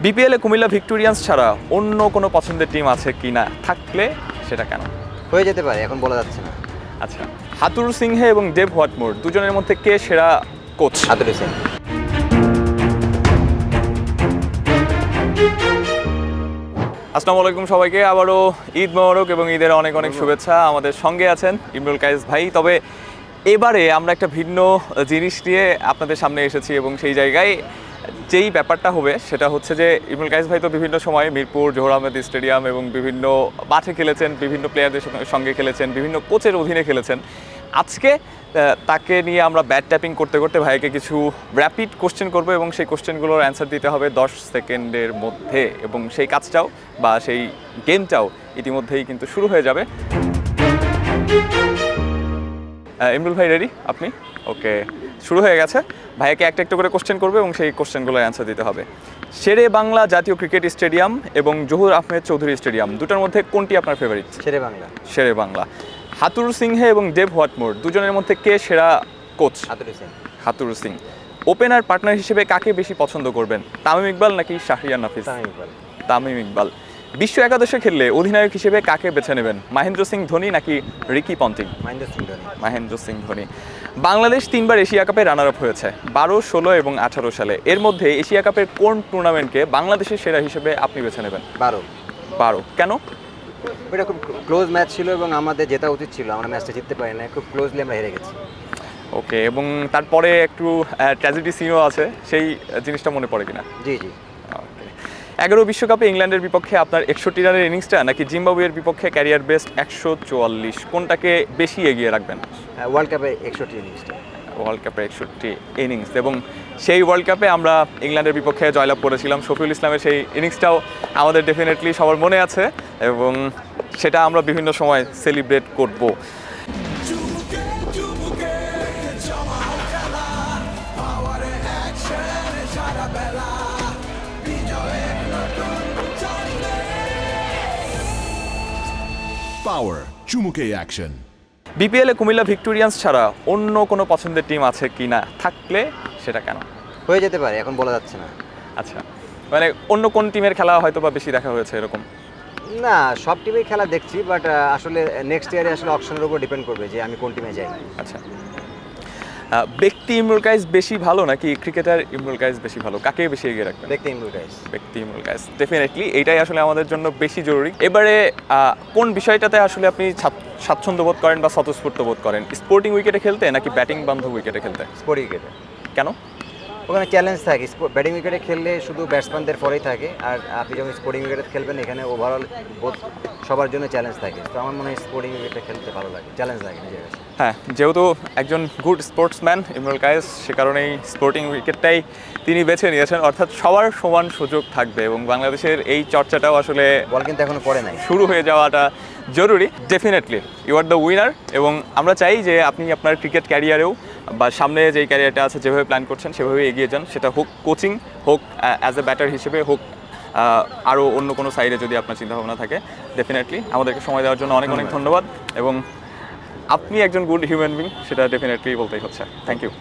বিপিএলে কুমিল্লা ভিক্টোরিয়ান্স ছাড়া অন্য কোনো পছন্দের টিম আছে কি না, থাকলে সেটা কেন? হয়ে যেতে পারে, এখন বলা যাচ্ছে না। আচ্ছা, হাতুরু সিংহে এবং ডেভ হোয়াটমোর দুজনের মধ্যে কে সেরা কোচ? হাতুরু সিং। আসসালামু আলাইকুম সবাইকে, আবারও ঈদ মোবারক এবং ঈদের অনেক অনেক শুভেচ্ছা। আমাদের সঙ্গে আছেন ইমরুল কায়েস ভাই। তবে এবারে আমরা একটা ভিন্ন জিনিস নিয়ে আপনাদের সামনে এসেছি এবং সেই জায়গায় যেই ব্যাপারটা হবে সেটা হচ্ছে যে ইমরুল কায়েস ভাই তো বিভিন্ন সময় মিরপুর, জোহর আহমেদ স্টেডিয়াম এবং বিভিন্ন মাঠে খেলেছেন, বিভিন্ন প্লেয়ারদের সঙ্গে খেলেছেন, বিভিন্ন কোচের অধীনে খেলেছেন। আজকে তাকে নিয়ে আমরা ব্যাট ট্যাপিং করতে করতে ভাইকে কিছু র্যাপিড কোশ্চেন করবো এবং সেই কোশ্চেনগুলোর অ্যান্সার দিতে হবে 10 সেকেন্ডের মধ্যে, এবং সেই কাজটাও বা সেই গেমটাও ইতিমধ্যেই কিন্তু শুরু হয়ে যাবে। ইমরুল ভাই রেডি? আপনি? ওকে, শুরু হয়ে গেছে। ভাইয়াকে একটা একটা করে কোশ্চেন করবে এবং সেই কোশ্চেনগুলোর অ্যান্সার দিতে হবে। শেরে বাংলা জাতীয় ক্রিকেট স্টেডিয়াম এবং জহুর আহমেদ চৌধুরী স্টেডিয়াম দুটার মধ্যে কোনটি আপনার ফেভারিট? শেরে বাংলা। শেরে বাংলা। হাতুরু সিংহে এবং ডেভ হোয়াটমোর দুজনের মধ্যে কে সেরা coach? Hathuru Singh. Hathuru Singh. Opener partner হিসেবে কাকে বেশি পছন্দ করবেন, তামিম ইকবাল নাকি শাহরিয়ার নাফিস? তামিম ইকবাল। তামিম ইকবাল। বিশ্ব একাদশে খেললে অধিনায়ক হিসেবে কাকে বেছে নেবেন, মহেন্দ্র সিং ধোনি নাকি রিকি পন্টিং? মহেন্দ্র সিং ধোনি। মহেন্দ্র সিং ধোনি। বাংলাদেশ 3বার এশিয়া কাপে রানার আপ হয়েছে, 12, 16 এবং 18 সালে। এর মধ্যে এশিয়া কাপের কোন টুর্নামেন্টকে বাংলাদেশের সেরা হিসেবে আপনি বেছে নেবেন? 12। কেন? ওইটা খুব ক্লোজ ম্যাচ ছিল এবং আমাদের জেতা উচিত ছিল, আমরা ম্যাচটা জিততে পারি না, খুব ক্লোজলি আমরা হেরে গেছি। ওকে, এবং তারপরে একটু ট্র্যাজেডি সিনও আছে, সেই জিনিসটা মনে পড়ে কিনা? জি জি। ওকে। 11 বিশ্বকাপে ইংল্যান্ডের বিপক্ষে আপনার 61 রানের ইনিংসটা নাকি জিম্বাবুয়ের বিপক্ষে ক্যারিয়ার বেস্ট 144, কোনটাকে বেশি এগিয়ে রাখবেন? ওয়ার্ল্ড কাপে 61 ইনিংসটা। ওয়ার্ল্ড কাপে 61 ইনিংস, এবং সেই ওয়ার্ল্ড কাপে আমরা ইংল্যান্ডের বিপক্ষে জয়লাভ করেছিলাম। শফিউল ইসলামের সেই ইনিংসটাও আমাদের ডেফিনেটলি সবার মনে আছে এবং সেটা আমরা বিভিন্ন সময় সেলিব্রেট করব। Power চুমুকে অ্যাকশন। বিপিএলে কুমিল্লা ভিক্টোরিয়ান্স ছাড়া অন্য কোনো পছন্দের টিম আছে কি না, থাকলে সেটা কেন? হয়ে যেতে পারে, এখন বলা যাচ্ছে না। আচ্ছা, মানে অন্য কোন টিমের খেলা হয়তো বা বেশি দেখা হয়েছে এরকম? না, সব টিমের খেলা দেখছি, বাট আসলে নেক্সট ইয়ারে আসলে অপশনের উপর ডিপেন্ড করবে যে আমি কোন টিমে যাই। আচ্ছা, ব্যক্তি ইমরুল কায়েস বেশি ভালো নাকি ক্রিকেটার ইমরুল কায়েস বেশি ভালো, কাকে বেশি এগিয়ে রাখবেন? ব্যক্তি ইমরুল কায়েস। ব্যক্তি ইমরুল কায়েস, ডেফিনেটলি এইটাই আসলে আমাদের জন্য বেশি জরুরি। এবারে কোন বিষয়টাতে আসলে আপনি স্বাচ্ছন্দ্য বোধ করেন বা স্বতঃস্ফূর্ত বোধ করেন, স্পোর্টিং উইকেটে খেলতে নাকি ব্যাটিং বান্ধব উইকেটে খেলতে? স্পোর্টিং উইকেটে। কেন? ওখানে চ্যালেঞ্জ থাকে, ব্যাটিং উইকেটে খেললে শুধু ব্যাটসম্যানদের পরেই থাকে, আর আপনি যখন স্পোর্টিং উইকেটে খেলবেন এখানে ওভারঅল সবার জন্য চ্যালেঞ্জ থাকে। তো আমার মনে হয় স্পোর্টিং উইকেটে খেলতে ভালো লাগে, চ্যালেঞ্জ লাগে নিজের কাছে। হ্যাঁ, যেহেতু একজন গুড স্পোর্টসম্যান ইমরুল কায়েস, সে কারণেই স্পোর্টিং উইকেটটাই তিনি বেছে নিয়েছেন, অর্থাৎ সবার সমান সুযোগ থাকবে এবং বাংলাদেশের এই চর্চাটাও আসলে বল কিন্তু এখনো পড়ে নাই, শুরু হয়ে যাওয়াটা জরুরি। Definitely you are the winner, এবং আমরা চাই যে আপনি আপনার ক্রিকেট ক্যারিয়ারেও বা সামনে যেই ক্যারিয়ারটা আছে যেভাবে প্ল্যান করছেন সেভাবে এগিয়ে যান, সেটা হোক কোচিং, হোক অ্যাজ এ ব্যাটার হিসেবে, হোক আরও অন্য কোনো সাইডে যদি আপনার চিন্তাভাবনা থাকে। ডেফিনেটলি আমাদেরকে সময় দেওয়ার জন্য অনেক অনেক ধন্যবাদ, এবং আপনি একজন গুড হিউম্যান বিং, সেটা ডেফিনেটলি বলতেই হচ্ছে। Thank you.